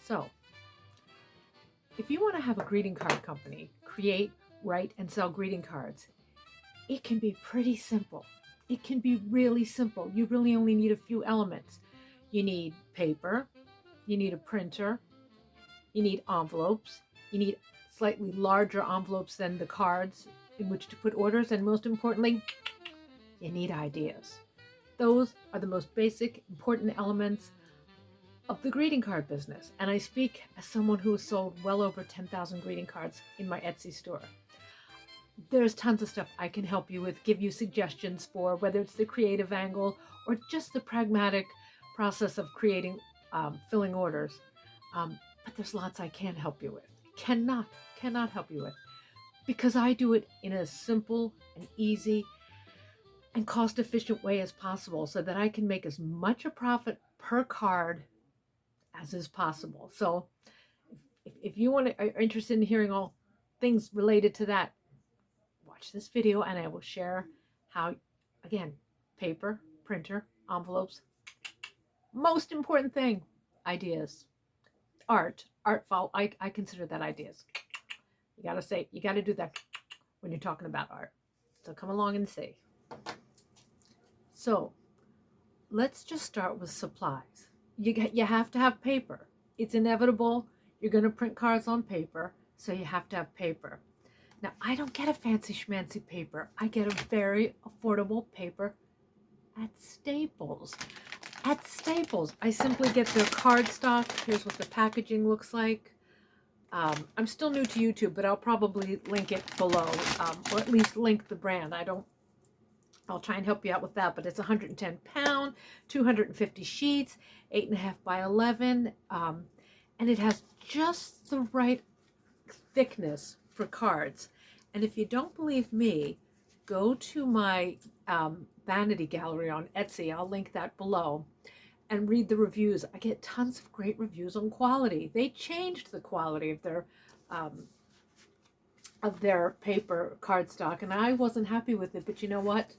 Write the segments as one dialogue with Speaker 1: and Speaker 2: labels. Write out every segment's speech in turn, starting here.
Speaker 1: So, if you want to have a greeting card company, create, write, and sell greeting cards, it can be pretty simple. It can be really simple. You really only need a few elements. You need paper, you need a printer, you need envelopes, you need slightly larger envelopes than the cards in which to put orders, and most importantly, you need ideas. Those are the most basic, important elements of the greeting card business. And I speak as someone who has sold well over 10,000 greeting cards in my Etsy store. There's tons of stuff I can help you with, give you suggestions for, whether it's the creative angle or just the pragmatic process of creating, filling orders. But there's lots I can help you with. Cannot help you with. Because I do it in a simple and easy and cost efficient way as possible so that I can make as much a profit per card as is possible. So if you are interested in hearing all things related to that, watch this video and I will share how, again, paper, printer, envelopes, most important thing, ideas, art fall. I consider that ideas. You gotta do that when you're talking about art. So come along and see. So let's just start with supplies. You have to have paper. It's inevitable. You're going to print cards on paper, so you have to have paper. Now, I don't get a fancy schmancy paper. I get a very affordable paper at Staples. At Staples, I simply get their cardstock. Here's what the packaging looks like. I'm still new to YouTube, but I'll probably link it below, or at least link the brand. I'll try and help you out with that, but it's 110 pound, 250 sheets, 8.5 by 11, and it has just the right thickness for cards. And if you don't believe me, go to my vanity gallery on Etsy. I'll link that below, and read the reviews. I get tons of great reviews on quality. They changed the quality of their paper cardstock, and I wasn't happy with it. But you know what?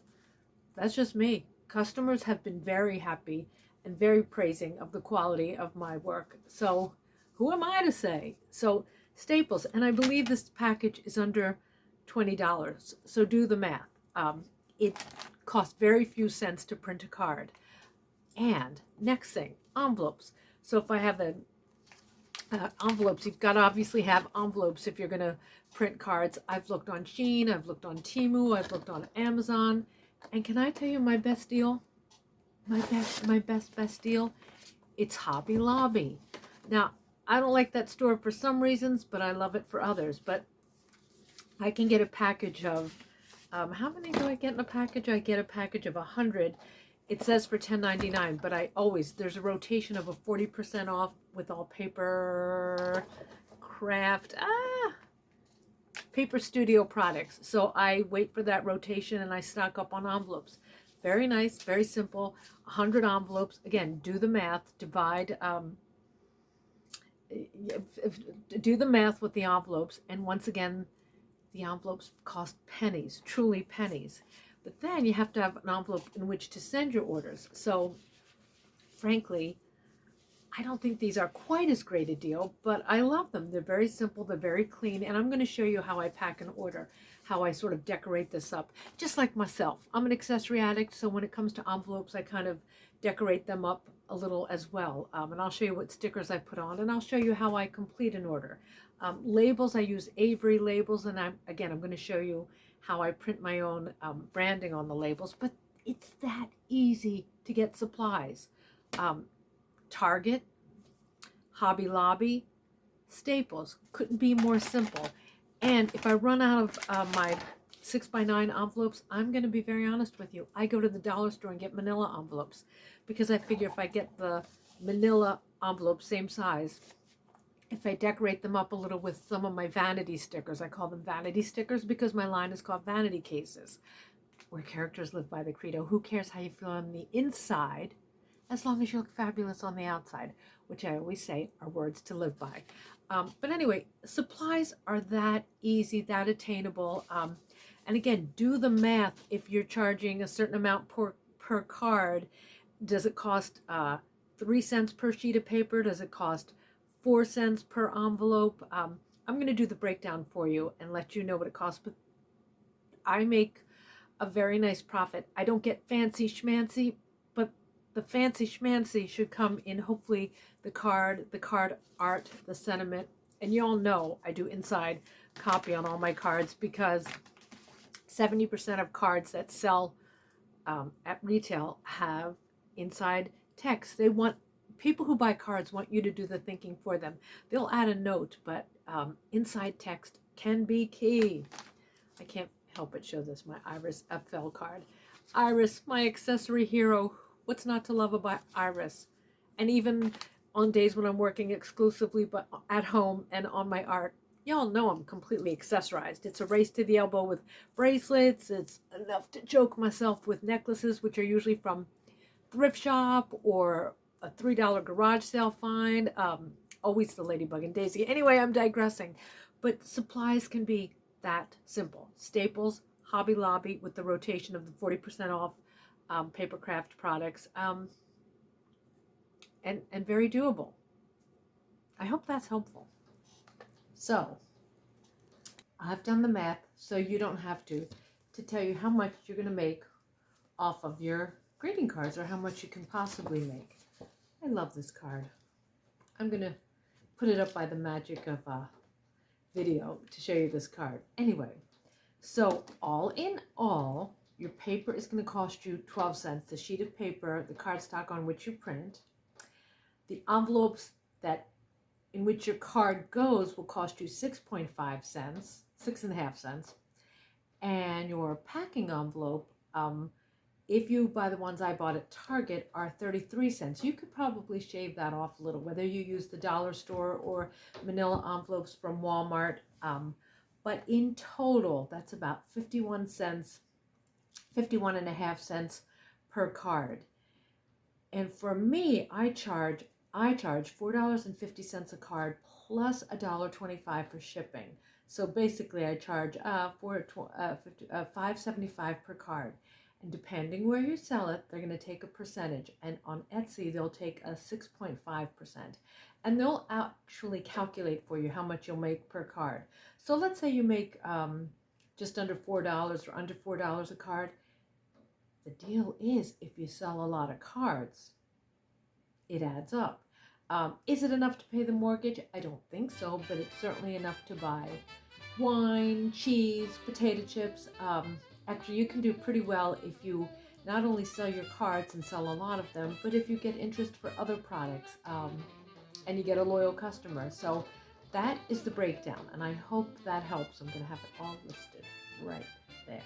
Speaker 1: That's just me. Customers have been very happy and very praising of the quality of my work. So who am I to say? So Staples, and I believe this package is under $20. So do the math. It costs very few cents to print a card. And next thing, envelopes. So if I have envelopes, you've got to obviously have envelopes if you're going to print cards. I've looked on Shein, I've looked on Temu, I've looked on Amazon. And can I tell you my best deal? My best deal? It's Hobby Lobby. Now, I don't like that store for some reasons, but I love it for others. But I can get a package of, how many do I get in a package? I get a package of 100. It says for $10.99, but there's a rotation of a 40% off with all paper craft, Paper Studio products. So I wait for that rotation and I stock up on envelopes. Very nice, very simple. 100 envelopes. Again, do the math. Do the math with the envelopes. And once again, the envelopes cost pennies, truly pennies. But then you have to have an envelope in which to send your orders. So frankly, I don't think these are quite as great a deal, but I love them. They're very simple, they're very clean, and I'm going to show you how I pack an order, how I sort of decorate this up, just like myself. I'm an accessory addict, so when it comes to envelopes, I kind of decorate them up a little as well. And I'll show you what stickers I put on, and I'll show you how I complete an order. Labels, I use Avery labels, and I'm going to show you how I print my own branding on the labels, but it's that easy to get supplies. Target, Hobby Lobby, Staples, couldn't be more simple. And if I run out of my 6x9 envelopes, I'm going to be very honest with you. I go to the dollar store and get manila envelopes because I figure if I get the manila envelope, same size, if I decorate them up a little with some of my vanity stickers, I call them vanity stickers because my line is called Vanity Cases, where characters live by the credo, who cares how you feel on the inside, as long as you look fabulous on the outside, which I always say are words to live by. But anyway, supplies are that easy, that attainable. And again, do the math. If you're charging a certain amount per card, does it cost 3 cents per sheet of paper? Does it cost 4 cents per envelope. I'm going to do the breakdown for you and let you know what it costs, but I make a very nice profit. I don't get fancy schmancy, but the fancy schmancy should come in hopefully the card art, the sentiment. And you all know I do inside copy on all my cards because 70% of cards that sell at retail have inside text. They want people who buy cards want you to do the thinking for them. They'll add a note, but inside text can be key. I can't help but show this, my Iris FL card. Iris, my accessory hero. What's not to love about Iris? And even on days when I'm working exclusively but at home and on my art, y'all know I'm completely accessorized. It's a race to the elbow with bracelets. It's enough to choke myself with necklaces, which are usually from thrift shop or a $3 garage sale find. Always the Ladybug and Daisy. Anyway, I'm digressing. But supplies can be that simple. Staples, Hobby Lobby with the rotation of the 40% off paper craft products, and very doable. I hope that's helpful. So I've done the math so you don't have to tell you how much you're going to make off of your greeting cards or how much you can possibly make. I love this card. I'm going to put it up by the magic of video to show you this card. Anyway, so all in all, your paper is going to cost you 12 cents. The sheet of paper, the cardstock on which you print, the envelopes that in which your card goes will cost you 6.5 cents, 6.5 cents, and your packing envelope, if you buy the ones I bought at Target, are 33 cents. You could probably shave that off a little, whether you use the dollar store or manila envelopes from Walmart. But in total, that's about 51 cents, 51.5 cents per card. And for me, I charge $4.50 a card plus $1.25 for shipping. So basically, I charge $5.75 per card. And depending where you sell it, they're going to take a percentage. And on Etsy, they'll take a 6.5%. And they'll actually calculate for you how much you'll make per card. So let's say you make just under $4 or under $4 a card. The deal is, if you sell a lot of cards, it adds up. Is it enough to pay the mortgage? I don't think so, but it's certainly enough to buy wine, cheese, potato chips. Actually, you can do pretty well if you not only sell your cards and sell a lot of them, but if you get interest for other products and you get a loyal customer. So that is the breakdown, and I hope that helps. I'm going to have it all listed right there.